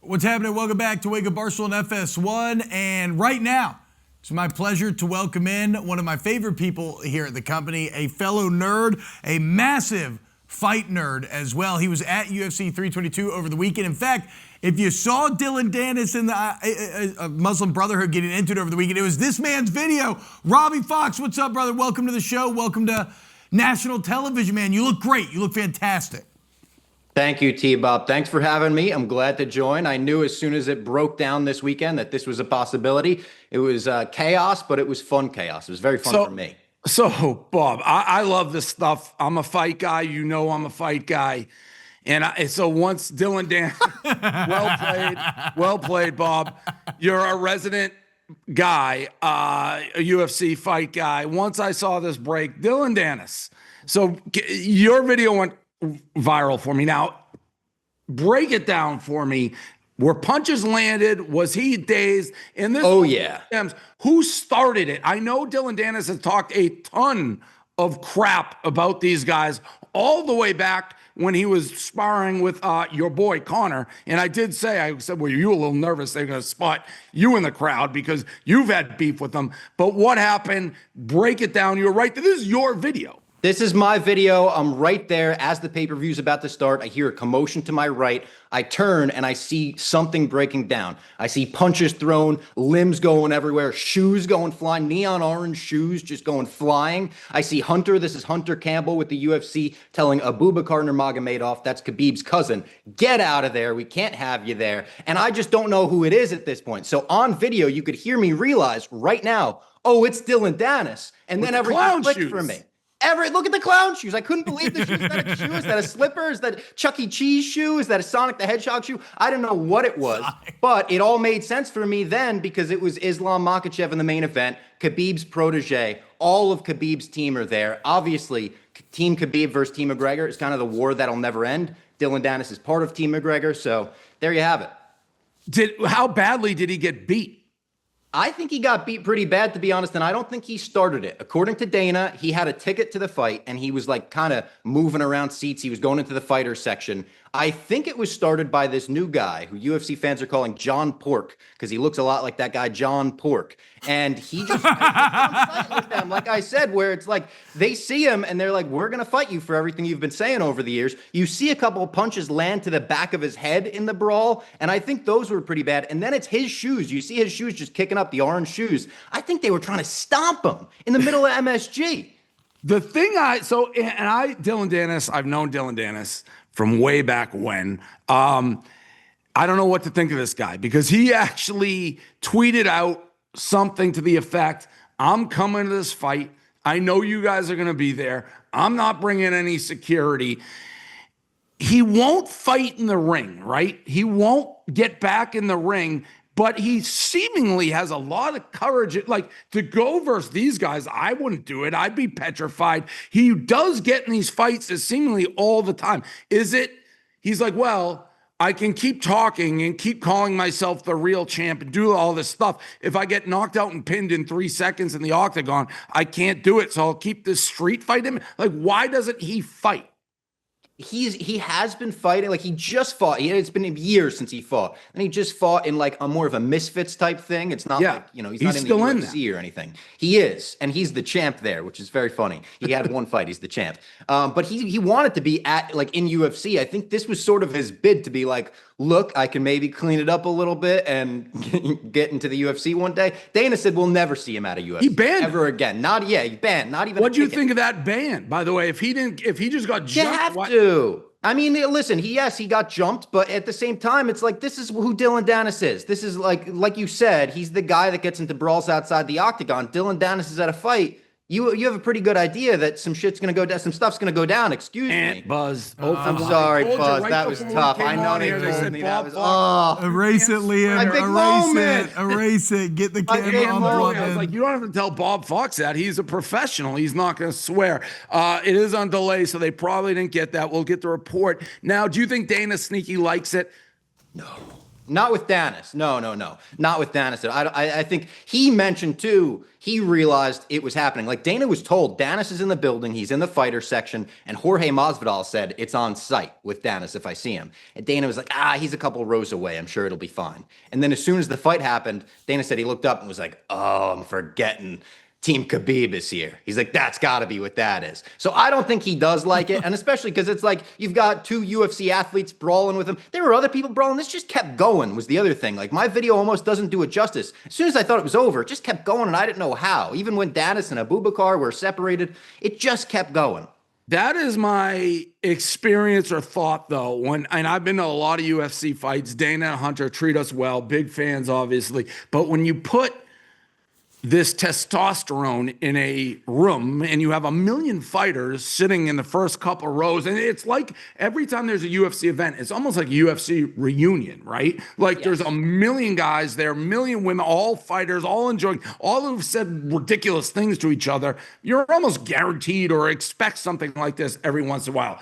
What's happening? Welcome back to Wake Up Barstool and FS1. And right now, it's my pleasure to welcome in one of my favorite people here at the company, a fellow nerd, a massive fight nerd as well. He was at UFC 322 over the weekend. In fact, if you saw Dillon Danis in the Muslim Brotherhood getting into it over the weekend, it was this man's video. Robbie Fox, what's up, brother? Welcome to the show. Welcome to national television, man. You look great. You look fantastic. Thank you, T-Bob. Thanks for having me. I'm glad to join. I knew as soon as it broke down this weekend that this was a possibility. It was chaos, but it was fun chaos. It was very fun for me. So, Bob, I love this stuff. I'm a fight guy. You know I'm a fight guy. And so once Dillon Danis, well played, Bob. You're a resident guy, a UFC fight guy. Once I saw this break, Dillon Danis. So your video went viral for me. Now, break it down for me. Were punches landed? Was he dazed? And this, who started it? I know Dillon Danis has talked a ton of crap about these guys all the way back when he was sparring with your boy Connor. And I said, well, you a little nervous they're going to spot you in the crowd because you've had beef with them. But what happened? Break it down. You're right. This is your video. This is my video. I'm right there as the pay-per-view is about to start. I hear a commotion to my right. I turn and I see something breaking down. I see punches thrown, limbs going everywhere, shoes going flying, neon orange shoes just going flying. I see Hunter. This is Hunter Campbell with the UFC telling Abubakar Nurmagomedov, that's Khabib's cousin, get out of there. We can't have you there. And I just don't know who it is at this point. So on video, you could hear me realize right now, oh, it's Dillon Danis. And then everything clicked for me. Look at the clown shoes. I couldn't believe the shoes. Is that a shoe? Is that a slipper? Is that a Chuck E. Cheese shoe? Is that a Sonic the Hedgehog shoe? I didn't know what it was, but it all made sense for me then because it was Islam Makhachev in the main event, Khabib's protege. All of Khabib's team are there. Obviously, Team Khabib versus Team McGregor is kind of the war that'll never end. Dillon Danis is part of Team McGregor, so there you have it. How badly did he get beat? I think he got beat pretty bad, to be honest, and I don't think he started it. According to Dana, he had a ticket to the fight, and he was like kind of moving around seats. He was going into the fighter section. I think it was started by this new guy who UFC fans are calling John Pork because he looks a lot like that guy, John Pork. And he just with them, like I said, where it's like they see him and they're like, we're going to fight you for everything you've been saying over the years. You see a couple of punches land to the back of his head in the brawl, and I think those were pretty bad. And then it's his shoes. You see his shoes just kicking up, the orange shoes. I think they were trying to stomp him in the middle of MSG. The thing Dillon Danis, I've known Dillon Danis from way back when. I don't know what to think of this guy because he actually tweeted out something to the effect, I'm coming to this fight. I know you guys are going to be there. I'm not bringing any security. He won't fight in the ring, right? He won't get back in the ring, but he seemingly has a lot of courage. Like, to go versus these guys, I wouldn't do it. I'd be petrified. He does get in these fights seemingly all the time. He's like, well, I can keep talking and keep calling myself the real champ and do all this stuff. If I get knocked out and pinned in 3 seconds in the octagon, I can't do it. So I'll keep this street fight him. Like, why doesn't he fight? He has been fighting. Like, he just fought. It's been years since he fought, and he just fought in like a more of a misfits type thing. It's not like, he's not in the UFC or anything. He is, and he's the champ there, which is very funny. He had one fight. He's the champ. But he wanted to be in UFC. I think this was sort of his bid to be like, look, I can maybe clean it up a little bit and get into the UFC one day. Dana said we'll never see him out of UFC. He banned ever again. He banned. Not even. What do you think of that ban? By the way, if he just got jumped, you have to. I mean, listen, he got jumped, but at the same time, it's like, this is who Dillon Danis is. This is like you said, he's the guy that gets into brawls outside the octagon. Dillon Danis is at a fight. You have a pretty good idea that some shit's gonna go down, some stuff's gonna go down. Excuse me, Buzz. I'm sorry, Buzz. That was tough. I know they told me that was. Erase it, Liam. Erase it. Get the camera on the I was like, you don't have to tell Bob Fox that. He's a professional. He's not going to swear. It is on delay, so they probably didn't get that. We'll get the report now. Do you think Dana Sneaky likes it? No. Not with Danis. No. Not with Danis. I think he mentioned too, he realized it was happening. Like Dana was told, Danis is in the building, he's in the fighter section, and Jorge Masvidal said, it's on site with Danis if I see him. And Dana was like, he's a couple rows away, I'm sure it'll be fine. And then as soon as the fight happened, Dana said he looked up and was like, oh, I'm forgetting. Team Khabib is here. He's like, that's got to be what that is. So I don't think he does like it. And especially because it's like you've got two UFC athletes brawling with him. There were other people brawling. This just kept going was the other thing. Like my video almost doesn't do it justice. As soon as I thought it was over, it just kept going and I didn't know how. Even when Danis and Abubakar were separated, it just kept going. That is my experience or thought, though. And I've been to a lot of UFC fights. Dana and Hunter treat us well. Big fans, obviously. But when you put this testosterone in a room and you have a million fighters sitting in the first couple rows, and it's like every time there's a UFC event, it's almost like a UFC reunion, right? Like there's a million guys there, a million women, all fighters, all enjoying, all who've said ridiculous things to each other. You're almost guaranteed or expect something like this every once in a while.